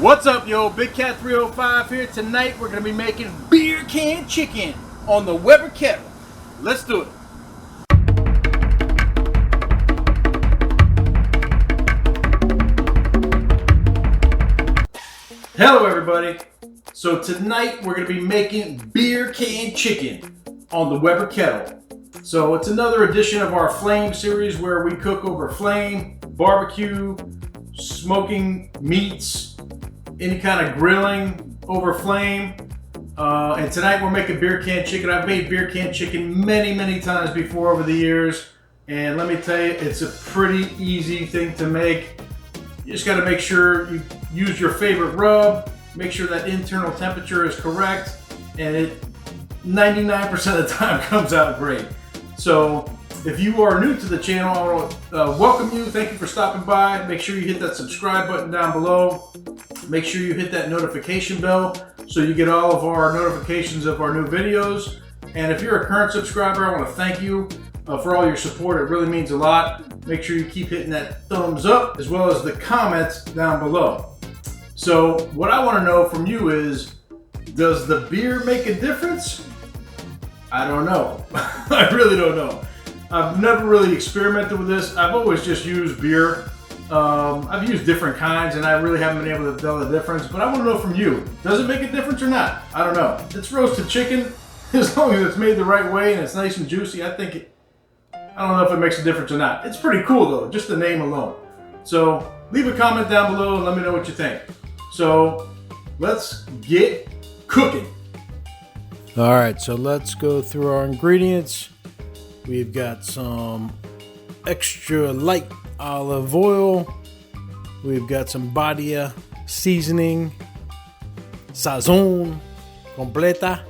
What's up, yo? Big Cat 305 here. Tonight we're going to be making beer can chicken on the Weber Kettle. Let's do it. Hello, everybody. So tonight we're going to be making beer can chicken on the Weber Kettle. So it's another edition of our Flame series where we cook over flame, barbecue, smoking meats, any kind of grilling over flame. And tonight we're making beer can chicken. I've made beer can chicken many times before over the years. And let me tell you, it's a pretty easy thing to make. You just got to make sure you use your favorite rub, make sure that internal temperature is correct, and it 99% of the time comes out great. So if you are new to the channel, I want to welcome you. Thank you for stopping by. Make sure you hit that subscribe button down below. Make sure you hit that notification bell so you get all of our notifications of our new videos. And if you're a current subscriber, I want to thank you for all your support. It really means a lot. Make sure you keep hitting that thumbs up as well as the comments down below. So what I want to know from you is, does the beer make a difference? I don't know. I really don't know. I've never really experimented with this. I've always just used beer. I've used different kinds and I really haven't been able to tell the difference, but I want to know from you, does it make a difference or not? I don't know. It's roasted chicken. As long as it's made the right way and it's nice and juicy, I don't know if it makes a difference or not. It's pretty cool though, just the name alone. So leave a comment down below and let me know what you think. So let's get cooking. All right, so let's go through our ingredients. We've got some extra light olive oil. We've got some Badia seasoning, sazon completa.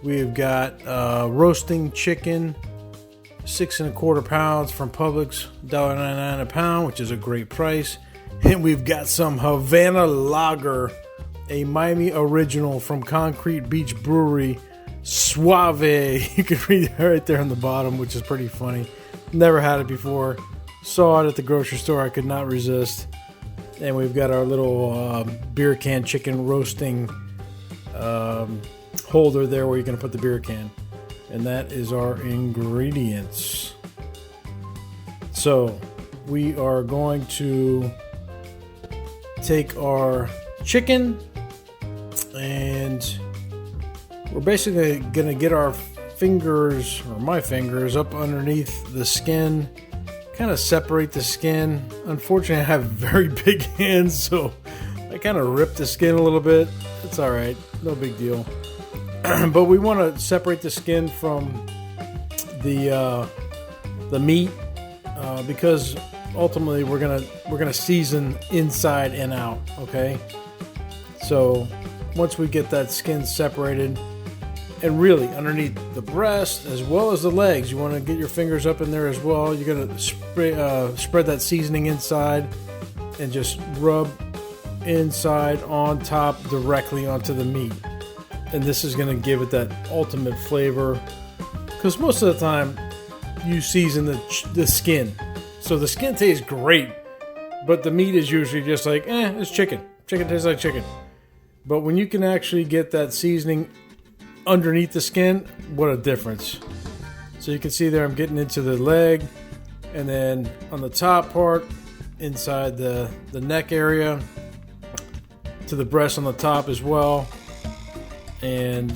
We've got roasting chicken, 6 1/4 pounds from Publix, $1.99 a pound, which is a great price. And we've got some Havana Lager, a Miami original from Concrete Beach Brewery, Suave. You can read it right there on the bottom, which is pretty funny. Never had it before. Saw it at the grocery store. I could not resist. And we've got our little beer can chicken roasting holder there where you're going to put the beer can. And that is our ingredients. So we are going to take our chicken and we're basically going to get our fingers, or my fingers, up underneath the skin, kind of separate the skin. Unfortunately, I have very big hands, so I kind of rip the skin a little bit. It's all right, no big deal. But we want to separate the skin from the meat because ultimately we're gonna season inside and out. Okay, so once we get that skin separated, and really underneath the breast as well as the legs, you want to get your fingers up in there as well. You're gonna spread that seasoning inside and just rub inside on top directly onto the meat. And this is going to give it that ultimate flavor, because most of the time you season the skin, so the skin tastes great, but the meat is usually just like, it's chicken. Chicken tastes like chicken. But when you can actually get that seasoning underneath the skin, what a difference. So you can see there I'm getting into the leg, and then on the top part, inside the neck area, to the breast on the top as well. And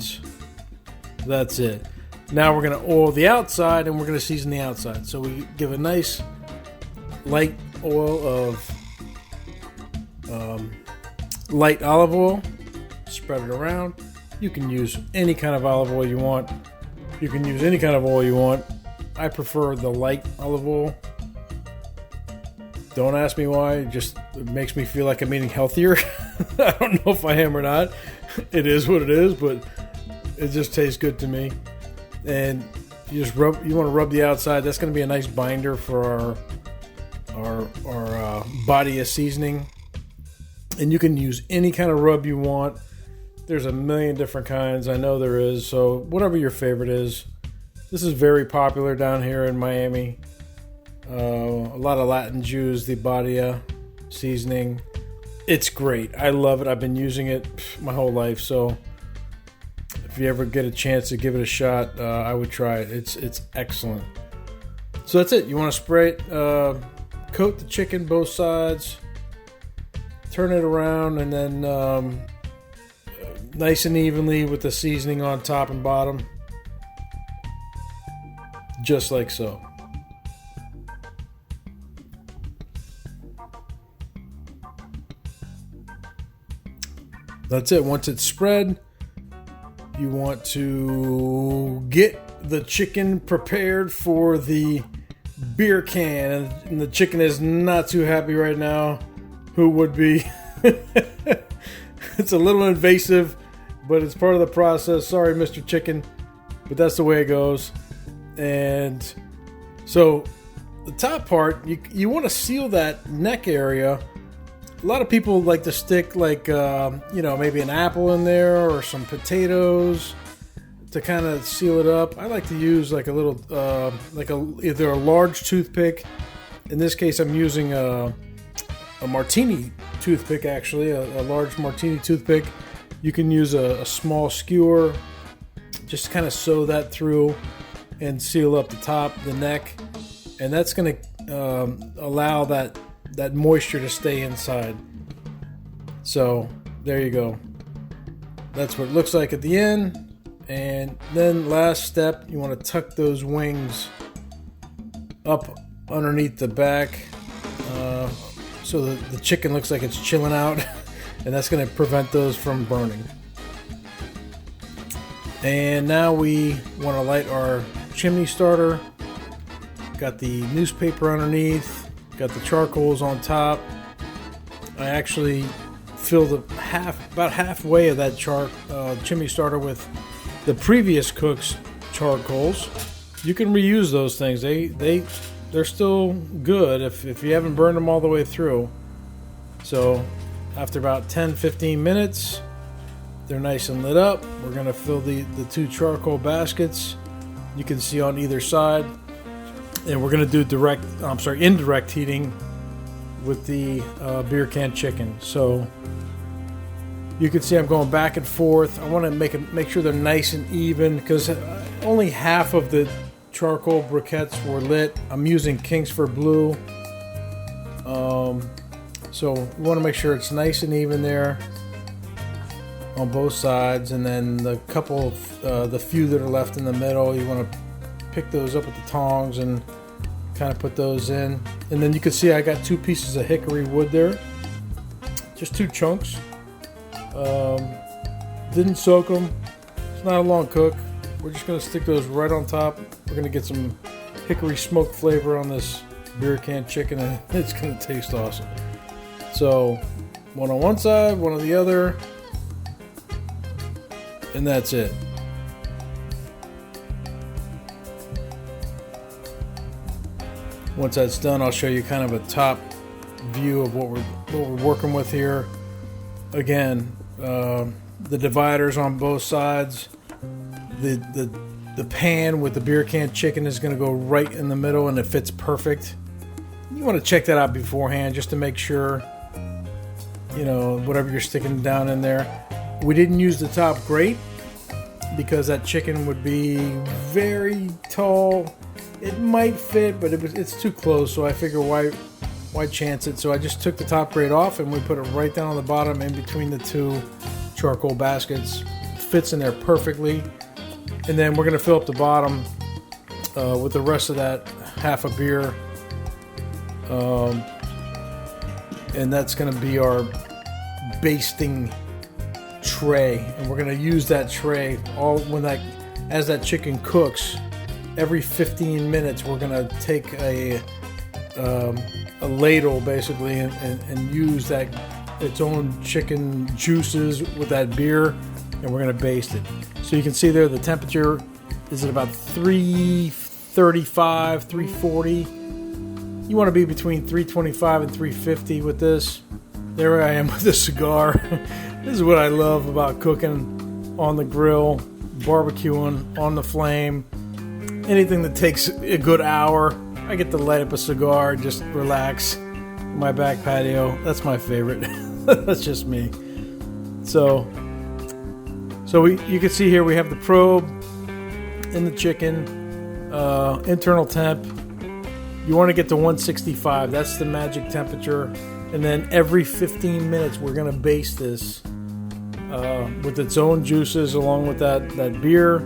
that's it. Now we're going to oil the outside and we're going to season the outside. So we give a nice light oil of light olive oil, spread it around. You can use any kind of olive oil you want. You can use any kind of oil you want. I prefer the light olive oil. Don't ask me why, it makes me feel like I'm eating healthier. I don't know if I am or not. It is what it is, but it just tastes good to me. And you want to rub the outside. That's going to be a nice binder for our Badia seasoning. And you can use any kind of rub you want. There's a million different kinds. I know there is. So whatever your favorite is. This is very popular down here in Miami. A lot of Latin Jews, the Badia seasoning. It's great. I love it. I've been using it my whole life. So if you ever get a chance to give it a shot, I would try it. It's excellent. So that's it. You want to spray it, coat the chicken both sides, turn it around, and then nice and evenly with the seasoning on top and bottom. Just like so. That's it. Once it's spread, you want to get the chicken prepared for the beer can. And the chicken is not too happy right now. Who would be? It's a little invasive, but it's part of the process. Sorry, Mr. Chicken, but that's the way it goes. And so the top part, you want to seal that neck area. A lot of people like to stick maybe an apple in there or some potatoes to kind of seal it up. I like to use like a little, either a large toothpick. In this case, I'm using a martini toothpick, actually, a large martini toothpick. You can use a small skewer, just kind of sew that through and seal up the top, the neck, and that's going to allow that moisture to stay inside. So there you go. That's what it looks like at the end. And then last step, you want to tuck those wings up underneath the back, so the chicken looks like it's chilling out, and that's going to prevent those from burning. And now we want to light our chimney starter. Got the newspaper underneath, got the charcoals on top. I actually filled about halfway of that chimney starter with the previous cook's charcoals. You can reuse those things. They're still good if you haven't burned them all the way through. So after about 10-15 minutes, they're nice and lit up. We're going to fill the two charcoal baskets you can see on either side. And we're going to do indirect heating with the beer can chicken. So you can see I'm going back and forth. I want to make sure they're nice and even, because only half of the charcoal briquettes were lit. I'm using Kingsford Blue. So we want to make sure it's nice and even there on both sides. And then the few that are left in the middle, you want to pick those up with the tongs and kind of put those in. And then you can see I got 2 pieces of hickory wood there, just 2 chunks. Didn't soak them. It's not a long cook. We're just going to stick those right on top. We're going to get some hickory smoke flavor on this beer can chicken, and it's going to taste awesome. So one on one side, one on the other, and that's it. Once that's done, I'll show you kind of a top view of what we're working with here. Again, the dividers on both sides. The pan with the beer can chicken is going to go right in the middle, and it fits perfect. You want to check that out beforehand just to make sure, whatever you're sticking down in there. We didn't use the top grate because that chicken would be very tall. It might fit, but it's too close, so I figure why chance it? So I just took the top grate off and we put it right down on the bottom in between the 2 charcoal baskets. It fits in there perfectly. And then we're going to fill up the bottom with the rest of that half a beer. And that's going to be our basting tray. And we're going to use that tray as that chicken cooks. Every 15 minutes, we're going to take a ladle basically and use its own chicken juices with that beer, and we're going to baste it. So you can see there the temperature is at about 335, 340. You want to be between 325 and 350 with this. There I am with a cigar. This is what I love about cooking on the grill, barbecuing on the flame. Anything that takes a good hour, I get to light up a cigar and just relax in my back patio. That's my favorite. That's just me. So you can see here we have the probe in the chicken, internal temp. You want to get to 165. That's the magic temperature. And then every 15 minutes, we're going to baste this with its own juices along with that beer.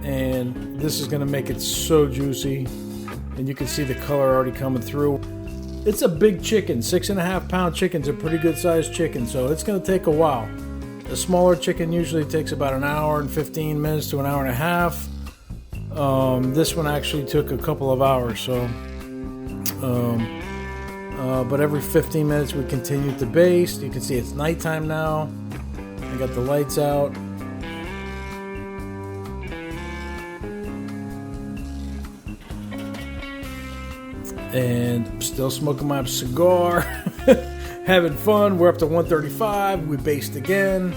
And this is going to make it so juicy. And you can see the color already coming through. It's a big chicken. 6.5 pound chicken's a pretty good sized chicken. So it's going to take a while. The smaller chicken usually takes about an hour and 15 minutes to an hour and a half. This one actually took a couple of hours. So, but every 15 minutes we continue to baste. You can see it's nighttime now. I got the lights out. And I'm still smoking my cigar. Having fun. We're up to 135. We baste again.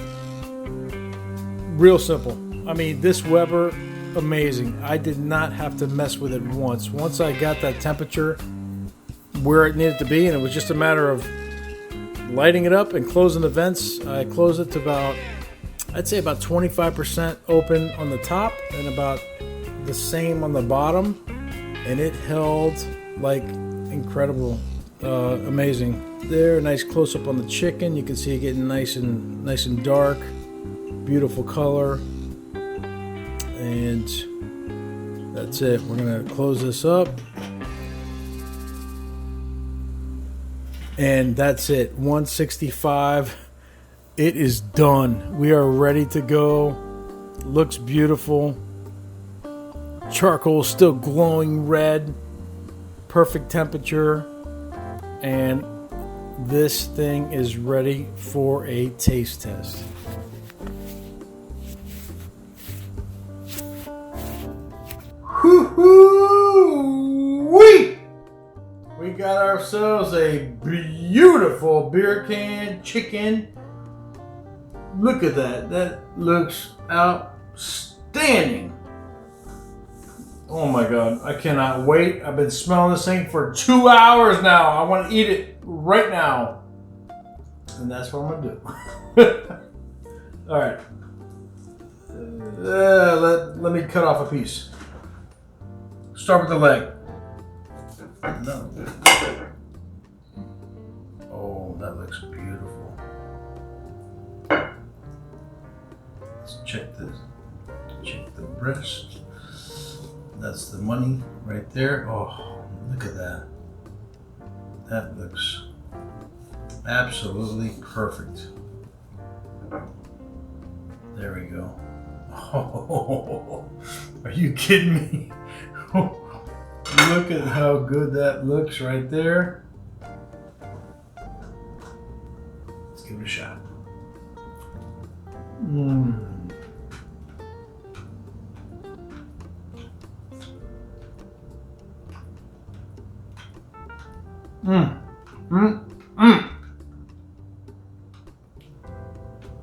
Real simple. I mean, this Weber, amazing. I did not have to mess with it once. Once I got that temperature where it needed to be, and it was just a matter of lighting it up and closing the vents. I closed it to about, I'd say about 25% open on the top and about the same on the bottom. And it held like incredible. Amazing. There, nice close up on the chicken. You can see it getting nice and dark. Beautiful color. And that's it. We're gonna close this up. And that's it. 165. It is done. We are ready to go. Looks beautiful. Charcoal still glowing red. Perfect temperature. And this thing is ready for a taste test. Woo-hoo-wee! We got ourselves a beautiful beer can chicken. Look at that. That looks outstanding. Oh my God, I cannot wait. I've been smelling this thing for 2 hours now. I want to eat it right now. And that's what I'm going to do. All right. Let me cut off a piece. Start with the leg. No. Oh, that looks beautiful. Let's check this. Check the breast. That's the money right there. Oh, look at that. That looks absolutely perfect. There we go. Oh, are you kidding me? Look at how good that looks right there. Let's give it a shot.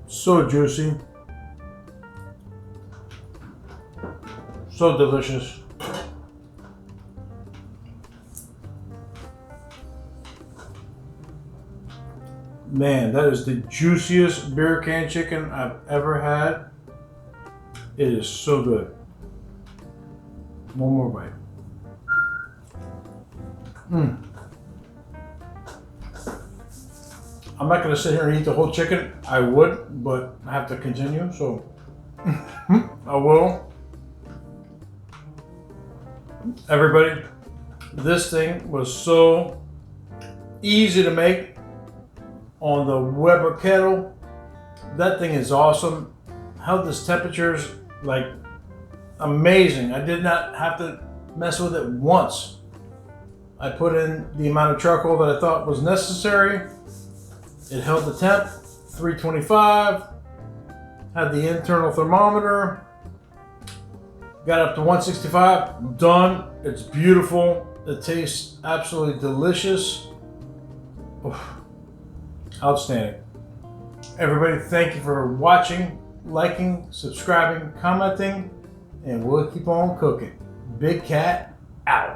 So juicy. So delicious. Man, that is the juiciest beer can chicken I've ever had. It is so good. One more bite. I'm not going to sit here and eat the whole chicken. I would, but I have to continue, so I will. Everybody, this thing was so easy to make on the Weber Kettle. That thing is awesome. Held this temperatures like amazing. I did not have to mess with it once. I put in the amount of charcoal that I thought was necessary. It held the temp, 325. Had the internal thermometer. Got up to 165. Done. It's beautiful. It tastes absolutely delicious. Oof. Outstanding. Everybody, thank you for watching, liking, subscribing, commenting, and we'll keep on cooking. Big Cat out.